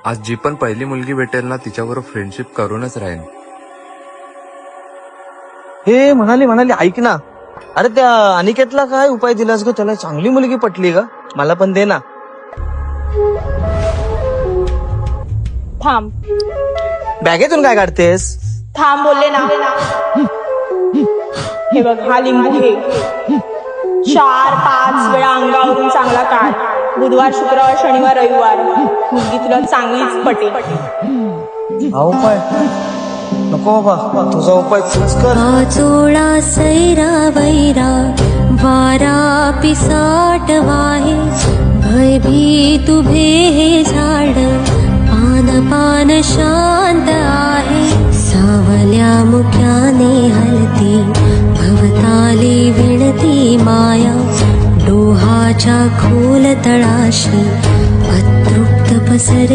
आज जी पण पहिली मुलगी भेटेल ना तिच्याबरोबर फ्रेंडशिप करूनच राहीन. हे म्हणाली ऐक ना, अरे त्या अनिकेतला काय उपाय दिलास ग? त्याला चांगली मुलगी पटली ग, मला पण दे ना. थांब बॅगेतून काय काढतेस? थांब बोलले ना. हे बघ, हा लिंबू घे. 4-5 वेळा अंगावरून चांगला काढ. बुधवार, शुक्रवार, शनिवार, रविवार मुलगी तुला चांगलीच पटेल. हा उपाय नको बाबा, तुझा उपाय तूच कर. चोळा सैरा वैरा वारा पिसाट वाहे, भयभीत उभे हे झाड, पान पान शांत आहे. सावल्या मुख्याने हलती भवताली विणती माया, डोहाच्या खोल तळाशी अतृप्त पसर